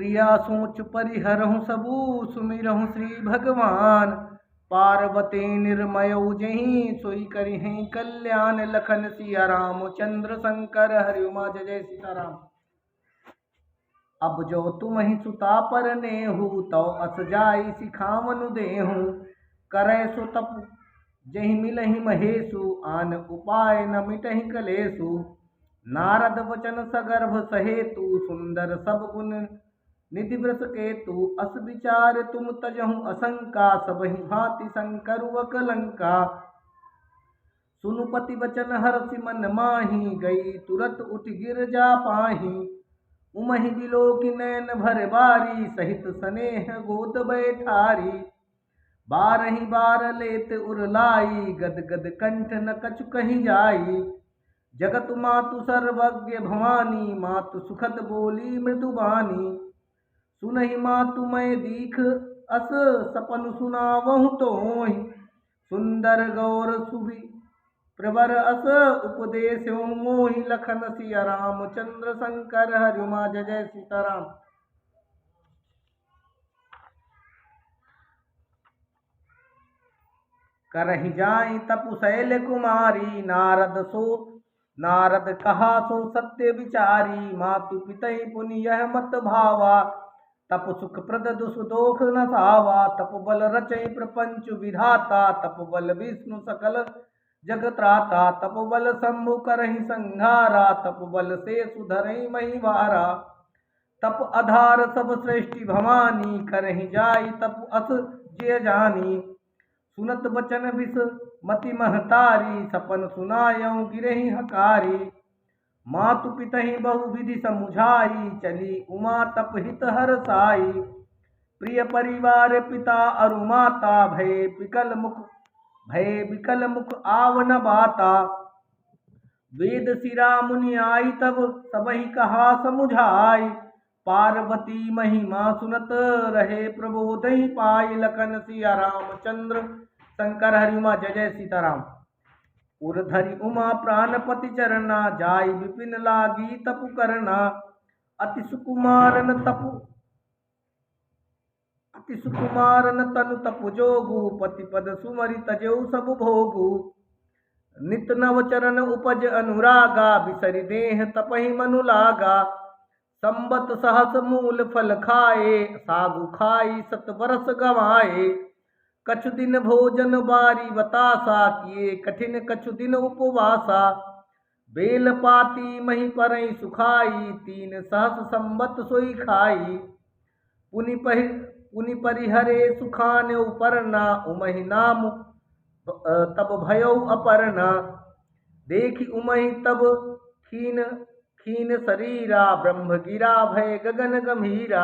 प्रिया सोच परिहरहु सबू सुमिरहु श्री भगवान। पार्वती निर्मय जही सोई करिहें कल्याण। लखन सिया राम चंद्र शंकर हरि उमा जय जय सीताराम। अब जो तुम ही सुता पर नेहु तो अस जाई सिखावनु देहु। करे सो तप जहि मिलहि महेशु आन उपाय न मिटहि कलेशु। नारद वचन सगर्भ सहेतु सुंदर सब गुण निधि व्रत केतु। अस विचार तुम तजहु असंका सबहि भांति शंकर कलंका। सुनुपति वचन हरषि मन माही गई तुरत उठ गिर जा पाही। उमहि बिलोकि नैन भर बारी सहित स्नेह गोद बैठारी। बारही बार लेत उरलाई गद गद कंठ न कछु कहीं जाई। जगत मातु सर्वज्ञ भवानी मातु सुखद बोली मृदुबानी। सुनहि मातु मैं दीख अस सपन सुनावहु तोहि। सुंदर गौर सुबि प्रवर अस उपदेश मोहि। लखन सिया राम चंद्र शंकर हरि उमा जय जय सीताराम। करहि जाई तपु शैल कुमारी नारद कहा सो सत्य विचारी। मातु पितहि पुनि यह मत भावा तप सुख प्रद दुसुदोख न सावा। तप बल रचय प्रपंच विधाता तप बल विष्णु सकल जगत्राता। तप बल शंभु करहि संहारा तप बल से सुधरहि महिवारा। तप आधार सब सृष्टि भवानी करहि जाई तप अस जिय जानी। सुनत बचन विष मति महतारी सपन सुनायऊ गिरहि हकारी। मातु पितहि बहु विधि समुझाई चली उमा तप हित हर साई। प्रिय परिवार पिता अरु माता भय विकल मुख आवन बाता। वेद सिरा मुनि आई तब सबहि कहा समुझाई। पार्वती महिमा सुनत रहे प्रबोधहि पाई। लखन सिया राम चंद्र शंकर हरि उमा जय जय सीताराम। उर्धरि उमा प्राणपति चरना जाय विपिन लागी तपु करना। अति सुकुमारन तनु तपु जोगु पति पद सुमरि तजेउ सब भोगु। नित नव चरण उपज अनुरागा बिसरि देह तपहि मनु लागा। संबत सहस मूल फल खाए सागु खाई सत बरस गवाए। कछु दिन भोजन बारी बतासा किए कठिन कछु दिन उपवासा। बेल पाती मही परई सुखाई तीन सहस संबत सोई खाई। पुनि परिहरे सुखान उपरना उमहि नाम तब भयो अपरना। देखी उमहि तब खीन शरीरा ब्रह्म गिरा भय गगन गंभीरा।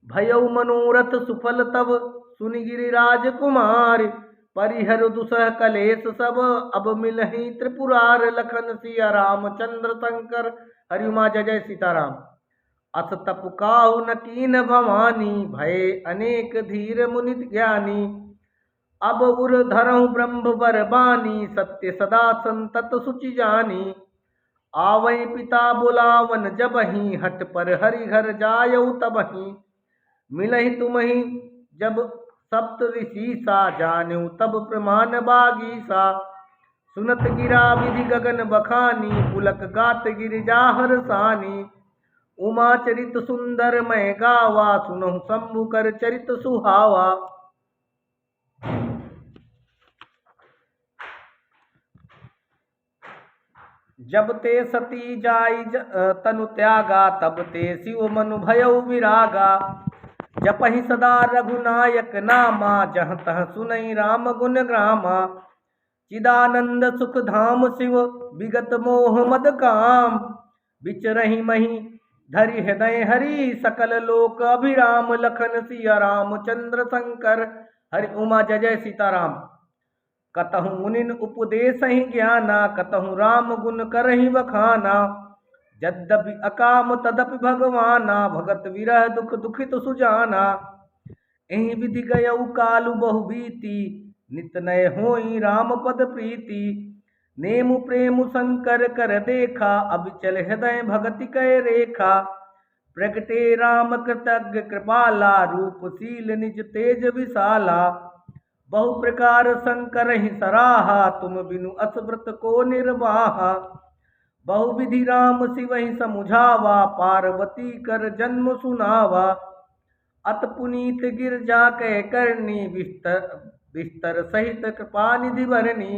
भयउ मनोरथ सुफल तब सुनि गिरिराज कुमार। परिहर दुसह कलेश सब अब मिलहि त्रिपुरार। लखन सिया राम चंद्र शंकर हरि उमा जय जय सीताराम। अस तप काहु न कीन भवानी भय अनेक धीर मुनि ज्ञानी। अब उर धरहु ब्रह्म बर बानी सत्य सदा संतत सुचि जानी। आवै पिता बुलावन जबहि हट पर हरि घर जायउ तबहि। मिलहि तुम्हि जब सप्त ऋषि सा जान्यू तब प्रमाण बागीसा। सुनत गिरा विधि गगन बखानी पुलक गात गिरिजा हर सानी। उमा चरित सुंदर मैं गावा सुनहु शंभु कर चरित सुहावा। जब ते सती जाई तनु त्यागा तब ते शिव मनु भयउ विरागा। जपहि सदा रघुनायक नामा जहाँ तहाँ सुनई राम गुण ग्रामा। चिदानंद सुख धाम शिव विगत मोह मद काम। बिचरहि मही धरि हृदय हरि सकल लोक अभिराम। लखन सिया राम चंद्र शंकर हरि उमा जय जय सीताराम। कतहु मुनिन उपदेशहि ज्ञाना कतहु राम गुण करहि बखाना। यद्यपि अकाम तदपि भगवाना भगत विरह दुख दुखित सुजाना। एहि विधि गयउ कालु बहु बीती नित नय होई राम पद प्रीति। नेमु प्रेम शंकर कर देखा अबिचल हृदय भगति कै रेखा। प्रगटे राम कृतज्ञ कृपाला, रूपशील निज तेज विशाला। बहु प्रकार शंकर ही सराहा, तुम बिनु असव्रत को निर्वाहा। बहु विधि राम शिव ही समुझावा, पार्वती कर जन्म सुनावा। अत पुनीत गिरजा कह करनी, बिस्तर बिस्तर सहित कृपा निधि भरनी।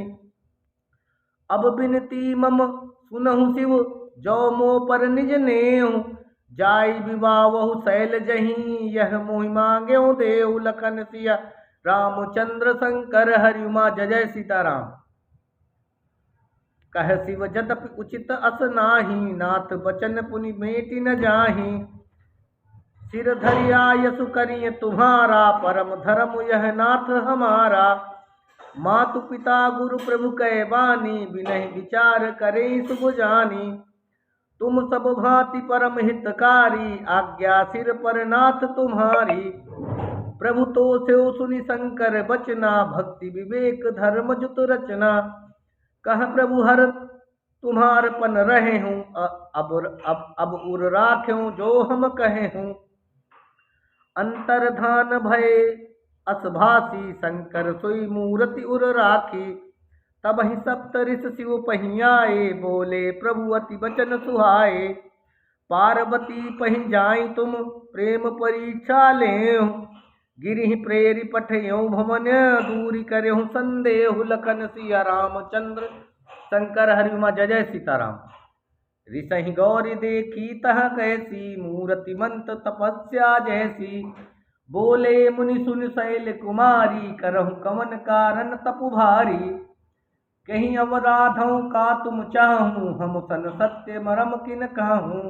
अब बिनती मम सुनहु शिव, जो मो पर निज नेहु। जाई विवाहु शैल जहीं, यह मोहि मांग्यो देहु। लखन सिया रामचंद्र शंकर, हरि उमा जय जय सीताराम। कह शिव जदपि उचित अस नाही, नाथ बचन पुनि मेटि न जाहि। सिर धरिया यसु करिय तुम्हारा, परम धर्म यह नाथ हमारा। मातु पिता गुरु प्रभु कै बानी, बिनहि विचार करे शुभ जानी। तुम सब भांति परम हितकारी, आज्ञा सिर पर नाथ तुम्हारी। प्रभु तो सेव सुनि शंकर बचना, भक्ति विवेक धर्म जुत रचना। कह प्रभु हर तुम्हार पन रहे हूँ, अब उर राख्यों जो हम कहे हूँ। अंतर्धान भय असभासी, शंकर सोई मूर्ति उर राखी। तब ही सप्तऋषि शिव पहियाए, बोले प्रभु अति बचन सुहाए। पार्वती पहि जाई तुम प्रेम परीक्षा लेहु, गिरि प्रेरि पठयौ भवन दूरी करहु संदेहु। लखन सिया रामचंद्र शंकर, हरि उमा जय जय सीताराम। ऋषि गौरी देखी तह कैसी, मूर्ति मंत तपस्या जैसी। बोले मुनि सुन शैल कुमारी, करहु कवन कारण तपु भारी। कहीं अवराधों का तुम चाहूं, हम सन सत्य मरम किन कहूं।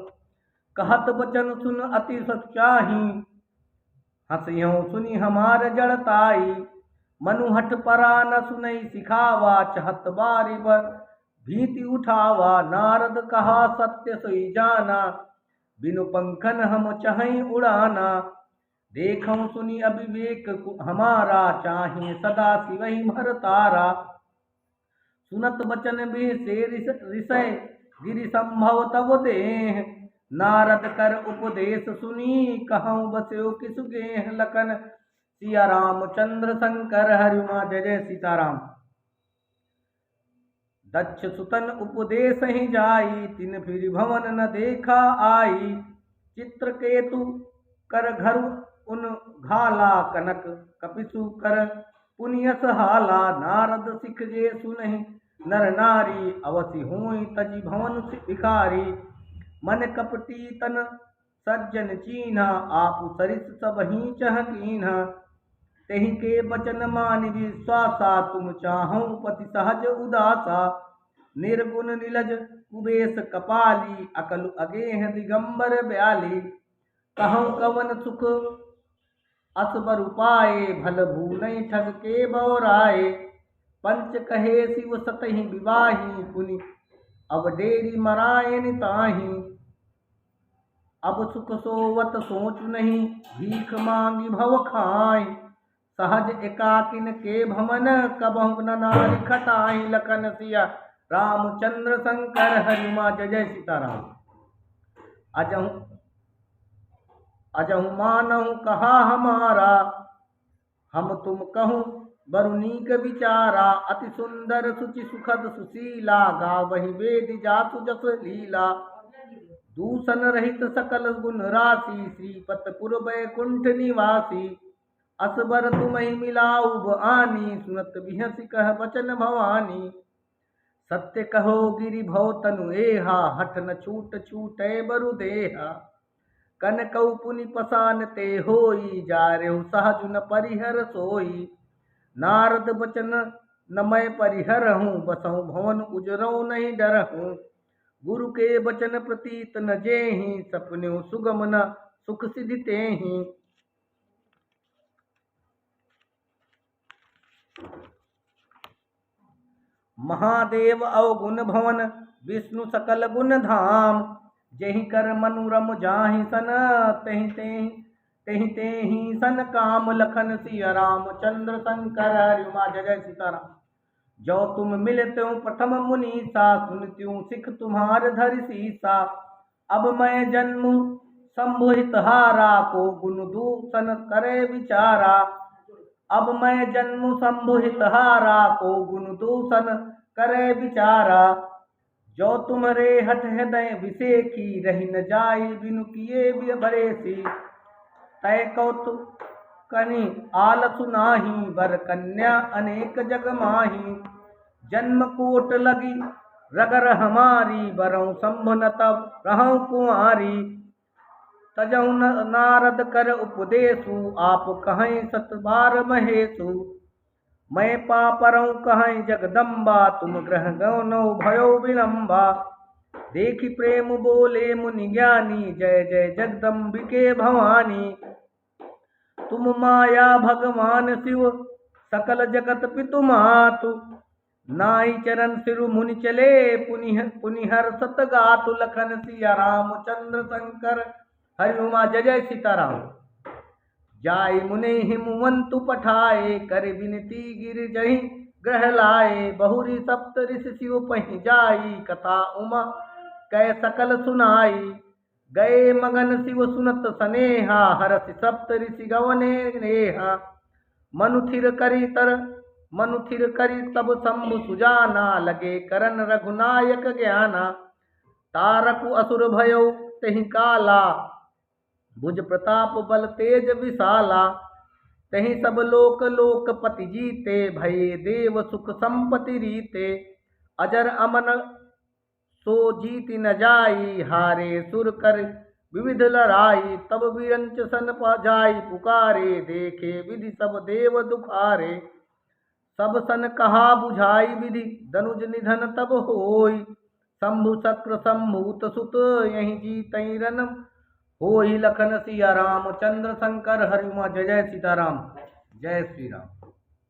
कहत बचन सुन अति सच्चाही, हंसियों सुनी हमार जड़ताई। मनु हठ परा न सुनई सिखावा, चहत बारी बर भीति उठावा। नारद कहा सत्य सोई जाना, बिनु पंखन हम चहई उड़ाना। देखऊं सुनी अविवेक हमारा, चाहिए सदा शिवहि भर तारा। सुनत बचन बे से ऋषय, गिरि संभव तब देह। नारद कर उपदेश सुनी, कहूँ बस्यो किसु गेह। लखन सिया रामचंद्र शंकर, हरि उमा जय जय सीताराम। दक्ष सुतन उपदेश ही जाई, तिन फिर भवन न देखा आई। चित्रकेतु कर घर उन घाला, कनक कपिसु कर पुनियस हाला। नारद सिख जे सुनहि नर नारी, अवसि होई तजी भवन भिखारी। मन कपटी तन सज्जन चीन्हा, आपु सरिस सब ही चह कीन्हा। तेहि के बचन मानि विश्वासा, तुम चाहूं पति सहज उदासा। निर्गुण नीलज कुबेश कपाली, अकल अगेह दिगंबर ब्याली। कहूं कवन सुख असबर उपाए, भल भूलई ठग के बौराए। पंच कहे शिव सतहि विवाही, पुनि अब डेरी मरायन ताही। अब सुख सोवत सोचु नहीं, भीख मांगी भव खाई। सहज एकाकिन के भवन, कबहु न नारी खटाई। लखन सिया रामचंद्र शंकर, हरि उमा जय जय सीताराम। अजहु मानहु कहा हमारा, हम तुम कहूँ बरुनीक विचारा। अति सुंदर सुचि सुखद सुशीला, गावहि वेद जासु जस लीला। दूषण रहित सकल गुण राशि, श्रीपतपुर बैकुंठ निवासी। असबर तुम्हि मिलाऊ आनी, सुनत बिहसि कह बचन भवानी। सत्य कहो गिरि भव तनु एहा, हठ न छूट छूटै बरु देहा। कनकौ पुनि पसानते होई, जारेहु सहजु न परिहर सोई। नारद बचन न मैं परिहरहूँ, बसहु भवन उजरऊ नहीं डरहूँ। गुरु के बचन प्रतीत न जेहि, सपने सुगम न सुख सिद्धि तेहि। महादेव अवगुण भवन, विष्णु सकल गुण धाम। जेहि कर मनुरम जाहि सन, तेहि तेहि तेहि तेहि सन काम। लखन सिया रामचंद्र शंकर, हरि उमा जय जय सीताराम। जो तुम मिलत्यों प्रथम मुनीसा, सुनत्यों सिख तुम्हार धरि सीसा। अब मैं जन्म संभुहित हारा को गुण दूषण करे विचारा। अब मैं जन्म संभुहित हारा को गुण दूषण करे विचारा। जो तुम्हारे हठ हृदय विषे की रही न जाई बिनु किए भरेसी। तय कौतुक कनि आलसु नाही बर कन्या अनेक जग माही। जन्म कोट लगी रगर हमारी बरऊं संभ न तब रहूं कुंवारी। तजहु नारद कर उपदेशु आप कहीं सत बार महेशु। मैं पापरऊं कहीं जगदम्बा तुम ग्रह गौनौ भयो विलंबा। देखी प्रेम बोले मुनि ज्ञानी जय जय जगदम्बिके भवानी। तुम माया भगवान शिव सकल जगत पितु मातु। नाई चरण सिरु मुनि चले पुनिहर सत गातु। लखन सिया रामचंद्र शंकर हरि उमा जय जय सीताराम। जाय मुने हिमवंतु पठाए कर विनती गिर जहि ग्रह लाए। बहुरी सप्त ऋषि शिव पहि जाई कथा उमा कै सकल सुनाई। गए मगन शिव सुनत सनेहा हरसि सप्त ऋषि गवने नेहा। मनुथिर करी तब शंभु सुजाना लगे करन रघुनायक ज्ञाना। तारकु असुर भयो तहि काला भुज प्रताप बल तेज विशाला। तहि सब लोक लोकपति जीते भये देव सुख संपत्ति रीते। अजर अमन सो जीत न जाई हारे सुर कर विविध लड़ाई। तब विरंच सन जाई पुकारे देखे विधि सब देव दुखारे। सब सन कहा बुझाई विधि धनुज निधन तब होई। शंभु शक्र संभूत सुत यही जीतई रन होई। लखन सिया रामचंद्र शंकर हरि उमा जय जय सीताराम। जय श्री राम।